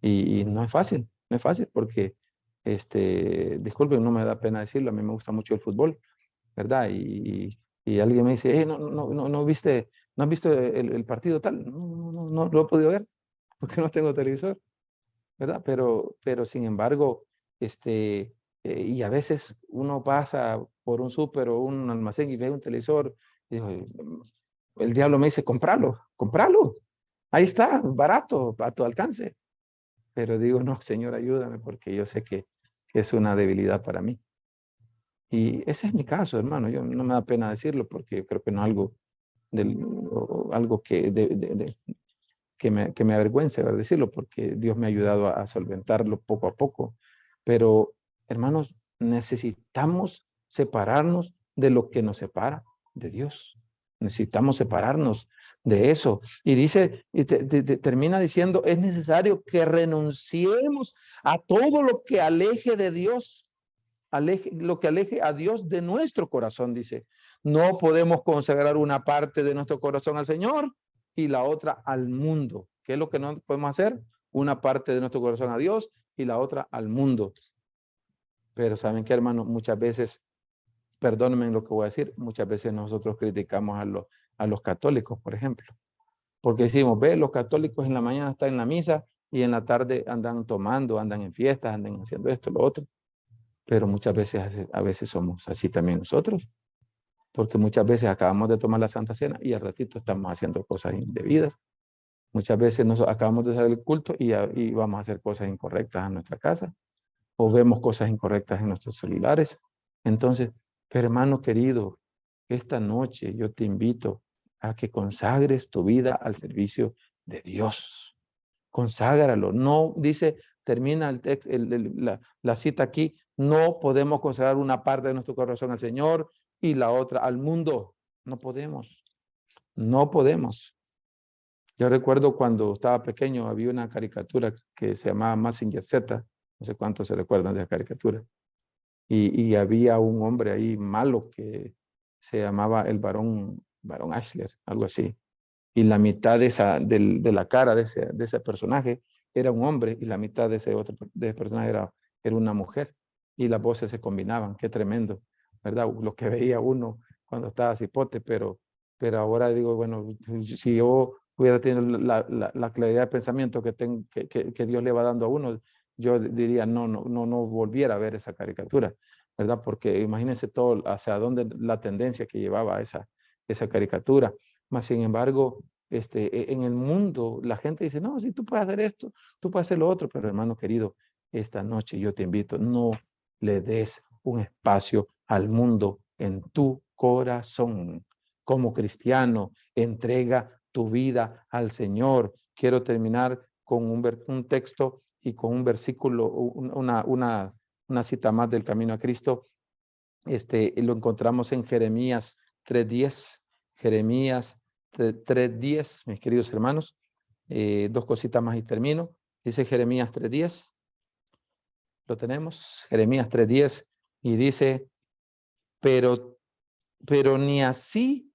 Y no es fácil, no es fácil porque, disculpen, no me da pena decirlo, a mí me gusta mucho el fútbol, ¿verdad? Y alguien me dice, no viste, ¿no has visto el partido tal? No lo he podido ver porque no tengo televisor, ¿verdad? Pero sin embargo, y a veces uno pasa por un súper o un almacén y ve un televisor y digo, el diablo me dice, compralo, ahí está, barato, a tu alcance. Pero digo, no, Señor, ayúdame porque yo sé que es una debilidad para mí. Y ese es mi caso, hermano. Yo no me da pena decirlo porque creo que no es algo, algo que me avergüence, ¿verdad? Decirlo, porque Dios me ha ayudado a solventarlo poco a poco. Pero, hermanos, necesitamos separarnos de lo que nos separa de Dios. Necesitamos separarnos de eso. Y dice, y termina diciendo, es necesario que renunciemos a todo lo que aleje de Dios, lo que aleje a Dios de nuestro corazón, dice. No podemos consagrar una parte de nuestro corazón al Señor y la otra al mundo. ¿Qué es lo que no podemos hacer? Una parte de nuestro corazón a Dios y la otra al mundo. Pero ¿saben qué, hermano? Muchas veces, perdónenme lo que voy a decir, muchas veces nosotros criticamos a los católicos, por ejemplo. Porque decimos, ve, los católicos en la mañana están en la misa y en la tarde andan tomando, andan en fiestas, andan haciendo esto, lo otro. Pero muchas veces, a veces somos así también nosotros. Porque muchas veces acabamos de tomar la Santa Cena y al ratito estamos haciendo cosas indebidas. Muchas veces nos acabamos de hacer el culto y vamos a hacer cosas incorrectas en nuestra casa o vemos cosas incorrectas en nuestros celulares. Entonces, pero hermano querido, esta noche yo te invito a que consagres tu vida al servicio de Dios. Conságralo. No dice, termina la cita aquí, no podemos consagrar una parte de nuestro corazón al Señor y la otra al mundo. No podemos. No podemos. Yo recuerdo cuando estaba pequeño, había una caricatura que se llamaba Mazinger Z, no sé cuántos se recuerdan de la caricatura, y había un hombre ahí malo que se llamaba el varón Ashler, algo así, y la mitad de la cara de ese personaje era un hombre, y la mitad de ese personaje era una mujer, y las voces se combinaban. Qué tremendo, ¿verdad? Lo que veía uno cuando estaba cipote, pero ahora digo, bueno, si yo hubiera tenido la claridad de pensamiento que Dios le va dando a uno, yo diría, no volviera a ver esa caricatura, ¿verdad? Porque imagínense todo hacia dónde la tendencia que llevaba esa caricatura. Mas, sin embargo, en el mundo la gente dice, no, si tú puedes hacer esto, tú puedes hacer lo otro, pero hermano querido, esta noche yo te invito, no le des un espacio al mundo en tu corazón. Como cristiano, entrega tu vida al Señor. Quiero terminar con un texto y con un versículo, una cita más del Camino a Cristo. Lo encontramos en Jeremías 3:10. Jeremías 3:10, mis queridos hermanos. Dos cositas más y termino. Dice Jeremías 3:10. Lo tenemos, Jeremías 3:10, y dice, pero ni así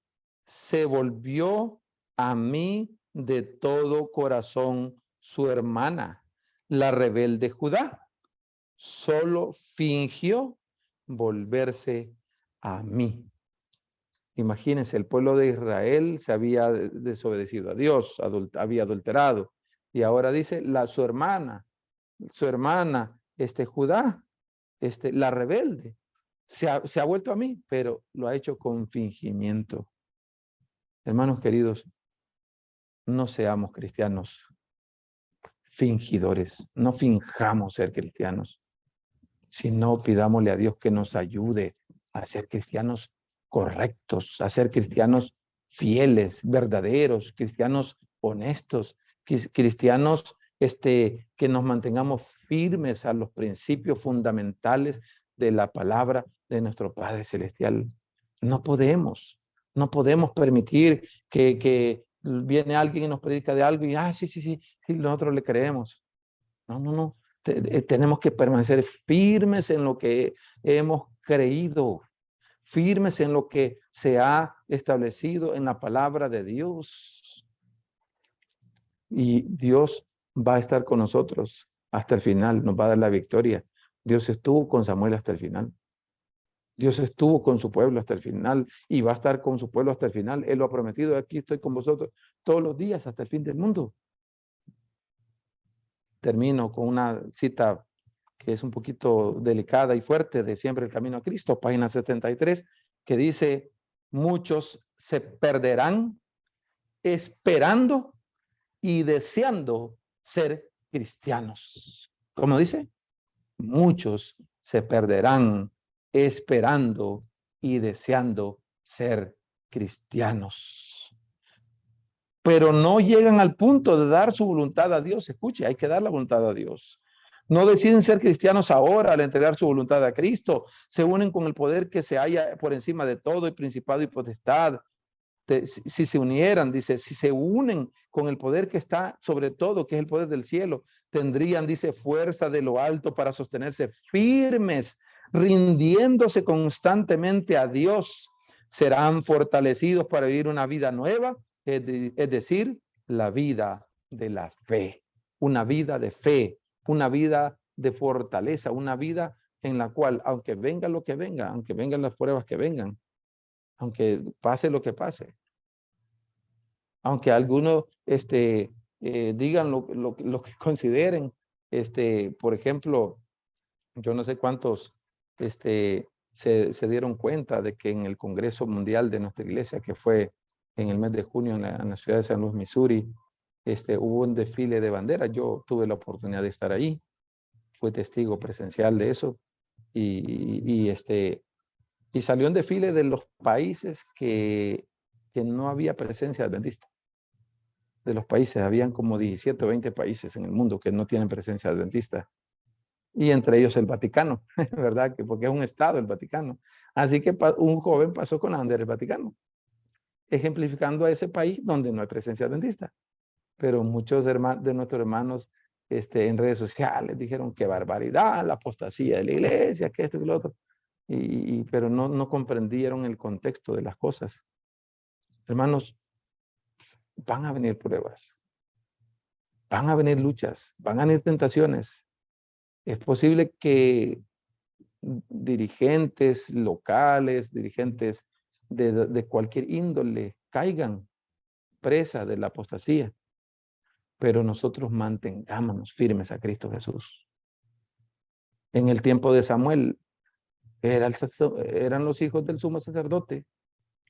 se volvió a mí de todo corazón su hermana, la rebelde Judá. Solo fingió volverse a mí. Imagínense, el pueblo de Israel se había desobedecido a Dios, había adulterado, y ahora dice su hermana, Judá, la rebelde, se ha vuelto a mí, pero lo ha hecho con fingimiento. Hermanos queridos, no seamos cristianos fingidores, no finjamos ser cristianos, sino pidámosle a Dios que nos ayude a ser cristianos correctos, a ser cristianos fieles, verdaderos, cristianos honestos, cristianos que nos mantengamos firmes a los principios fundamentales de la palabra de nuestro Padre Celestial. No podemos permitir que viene alguien y nos predica de algo y, sí, nosotros le creemos. No. Tenemos que permanecer firmes en lo que hemos creído, firmes en lo que se ha establecido en la palabra de Dios. Y Dios va a estar con nosotros hasta el final, nos va a dar la victoria. Dios estuvo con Samuel hasta el final. Dios estuvo con su pueblo hasta el final y va a estar con su pueblo hasta el final. Él lo ha prometido, aquí estoy con vosotros todos los días hasta el fin del mundo. Termino con una cita que es un poquito delicada y fuerte de Siempre el Camino a Cristo, página 73, que dice, muchos se perderán esperando y deseando ser cristianos. ¿Cómo dice? Muchos se perderán esperando y deseando ser cristianos. Pero no llegan al punto de dar su voluntad a Dios. Escuche, hay que dar la voluntad a Dios. No deciden ser cristianos ahora al entregar su voluntad a Cristo. Se unen con el poder que se halla por encima de todo, y principado y potestad. Si se unieran, dice, si se unen con el poder que está sobre todo, que es el poder del cielo, tendrían, dice, fuerza de lo alto para sostenerse firmes, rindiéndose constantemente a Dios. Serán fortalecidos para vivir una vida nueva, es decir, la vida de la fe, una vida de fe, una vida de fortaleza, una vida en la cual, aunque venga lo que venga, aunque vengan las pruebas que vengan, aunque pase lo que pase, aunque algunos digan lo que consideren, por ejemplo, yo no sé cuántos se dieron cuenta de que en el Congreso Mundial de nuestra iglesia, que fue en el mes de junio en la ciudad de San Luis, Missouri, hubo un desfile de banderas. Yo tuve la oportunidad de estar ahí, fui testigo presencial de eso, y salió un desfile de los países que no había presencia adventista. De los países, habían como 17 o 20 países en el mundo que no tienen presencia adventista. Y entre ellos el Vaticano, ¿verdad? Porque es un estado el Vaticano. Así que un joven pasó con la bandera del Vaticano, ejemplificando a ese país donde no hay presencia adventista. Pero muchos de nuestros hermanos en redes sociales dijeron qué barbaridad, la apostasía de la iglesia, que esto y lo otro. Pero no comprendieron el contexto de las cosas. Hermanos, van a venir pruebas, van a venir luchas, van a venir tentaciones. Es posible que dirigentes locales, dirigentes de cualquier índole caigan presa de la apostasía, pero nosotros mantengámonos firmes a Cristo Jesús. En el tiempo de Samuel, eran los hijos del sumo sacerdote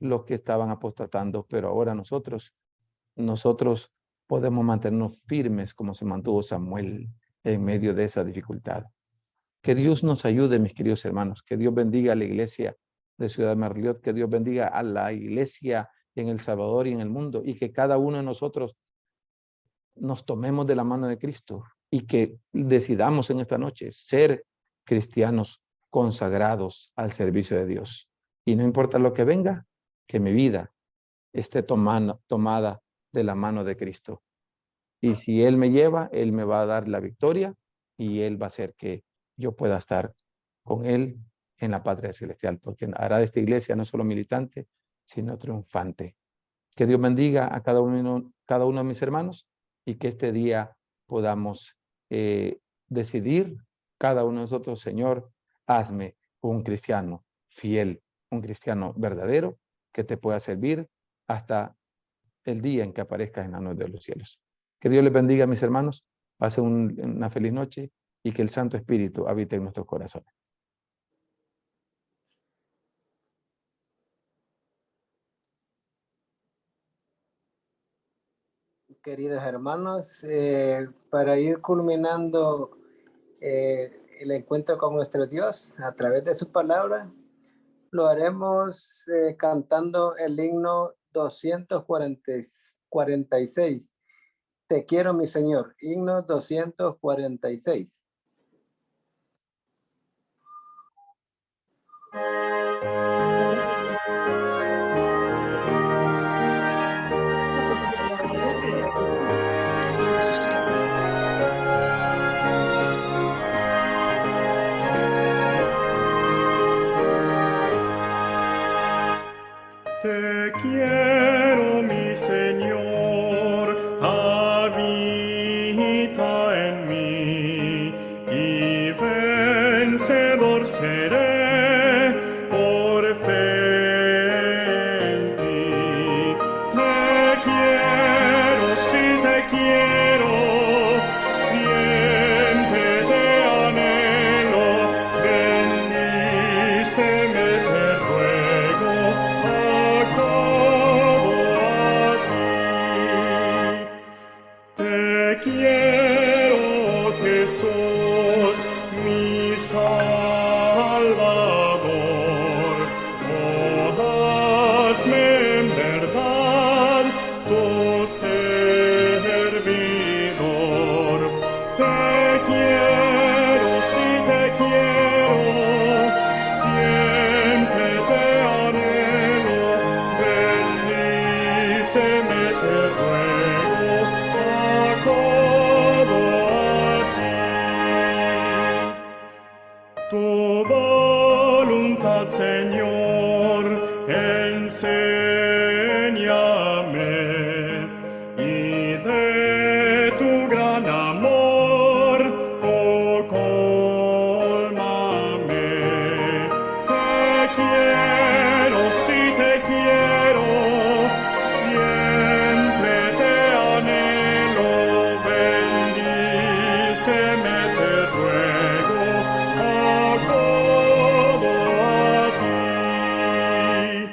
los que estaban apostatando, pero ahora nosotros podemos mantenernos firmes como se mantuvo Samuel en medio de esa dificultad. Que Dios nos ayude, mis queridos hermanos, que Dios bendiga a la iglesia de Ciudad de Marliot, que Dios bendiga a la iglesia en El Salvador y en el mundo, y que cada uno de nosotros nos tomemos de la mano de Cristo y que decidamos en esta noche ser cristianos consagrados al servicio de Dios. Y no importa lo que venga, que mi vida esté tomada de la mano de Cristo. Y si Él me lleva, Él me va a dar la victoria y Él va a hacer que yo pueda estar con Él en la patria celestial, porque hará de esta iglesia no solo militante, sino triunfante. Que Dios bendiga a cada uno de mis hermanos y que este día podamos decidir cada uno de nosotros, Señor, hazme un cristiano fiel, un cristiano verdadero que te pueda servir hasta el día en que aparezcas en la nube de los cielos. Que Dios les bendiga a mis hermanos, pasen una feliz noche y que el Santo Espíritu habite en nuestros corazones. Queridos hermanos, para ir culminando el encuentro con nuestro Dios a través de su palabra, lo haremos cantando el himno 246. Te quiero, mi Señor. Himno 246. Te quiero, mi Señor, habita en mí y vencedor seré por fe en ti. Te quiero, sí te quiero, siempre te anhelo, bendíceme, te ruego. Te quiero, Jesús, mi Salvador. Oh, hazme en verdad tu servidor. Te quiero, sí te quiero, siempre te anhelo, bendíceme, te ruego, acodo a ti. Tu voluntad, Señor, enséñame, y de tu gran amor, oh, cólmame. Te quiero, sí te quiero, siempre te anhelo, bendíceme, te ruego, acodo a ti.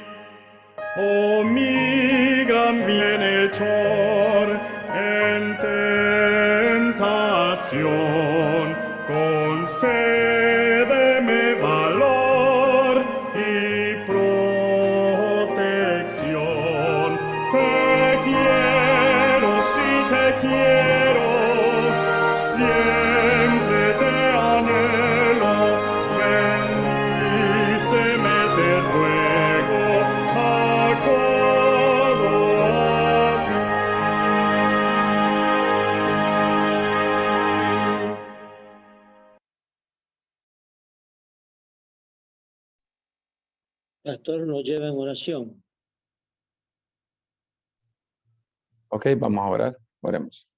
Oh, mi gran bienhechor, en tentación, concédeme valor y protección. Te quiero, sí te quiero, siempre te anhelo, bendíceme, te ruego, acodo a ti. Pastor, nos lleva en oración. Ok, vamos a orar. Oremos.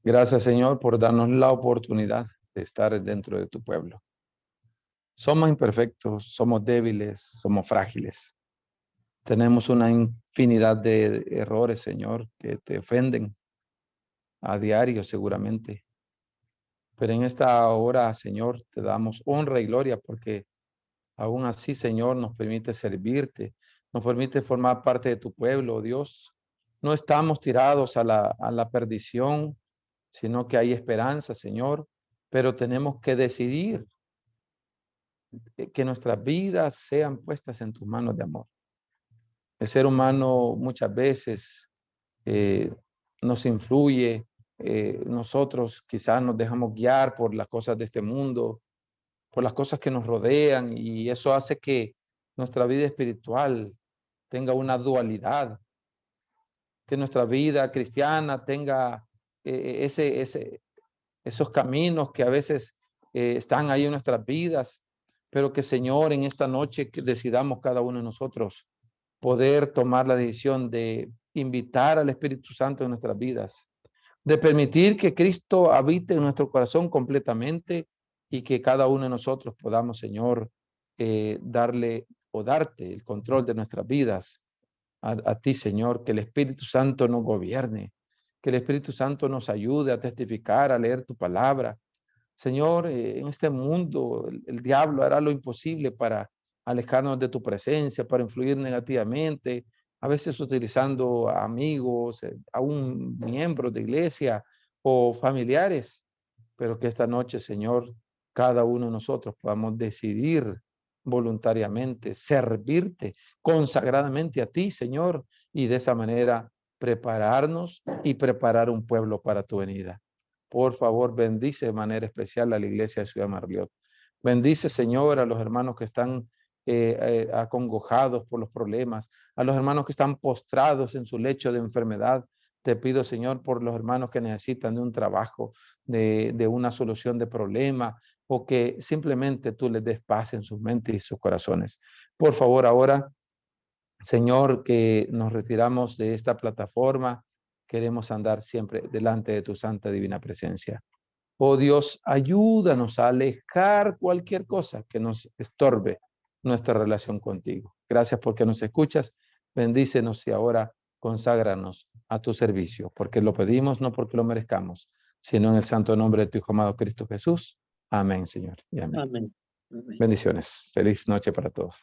Gracias, Señor, por darnos la oportunidad de estar dentro de tu pueblo. Somos imperfectos, somos débiles, somos frágiles. Tenemos una infinidad de errores, Señor, que te ofenden a diario seguramente. Pero en esta hora, Señor, te damos honra y gloria porque aún así, Señor, nos permite servirte, nos permite formar parte de tu pueblo, Dios. No estamos tirados a la perdición, sino que hay esperanza, Señor, pero tenemos que decidir que nuestras vidas sean puestas en tus manos de amor. El ser humano muchas veces nos influye, nosotros quizás nos dejamos guiar por las cosas de este mundo, por las cosas que nos rodean, y eso hace que nuestra vida espiritual tenga una dualidad, que nuestra vida cristiana tenga esos caminos que a veces están ahí en nuestras vidas, pero que, Señor, en esta noche que decidamos cada uno de nosotros poder tomar la decisión de invitar al Espíritu Santo en nuestras vidas, de permitir que Cristo habite en nuestro corazón completamente y que cada uno de nosotros podamos, Señor, darle o darte el control de nuestras vidas a ti, Señor, que el Espíritu Santo nos gobierne, que el Espíritu Santo nos ayude a testificar, a leer tu palabra. Señor, en este mundo el diablo hará lo imposible para alejarnos de tu presencia, para influir negativamente, a veces utilizando a amigos, aún miembros de iglesia o familiares, pero que esta noche, Señor, cada uno de nosotros podamos decidir voluntariamente servirte consagradamente a ti, Señor, y de esa manera prepararnos y preparar un pueblo para tu venida. Por favor, bendice de manera especial a la iglesia de Ciudad Marliot. Bendice, Señor, a los hermanos que están acongojados por los problemas, a los hermanos que están postrados en su lecho de enfermedad. Te pido, Señor, por los hermanos que necesitan de un trabajo, de una solución de problema, o que simplemente tú les des paz en sus mentes y sus corazones. Por favor, ahora, Señor, que nos retiramos de esta plataforma, queremos andar siempre delante de tu santa divina presencia. Oh Dios, ayúdanos a alejar cualquier cosa que nos estorbe nuestra relación contigo. Gracias porque nos escuchas. Bendícenos y ahora conságranos a tu servicio, porque lo pedimos no porque lo merezcamos, sino en el santo nombre de tu Hijo amado Cristo Jesús. Amén, Señor. Y amén. Amén. Amén. Bendiciones. Feliz noche para todos.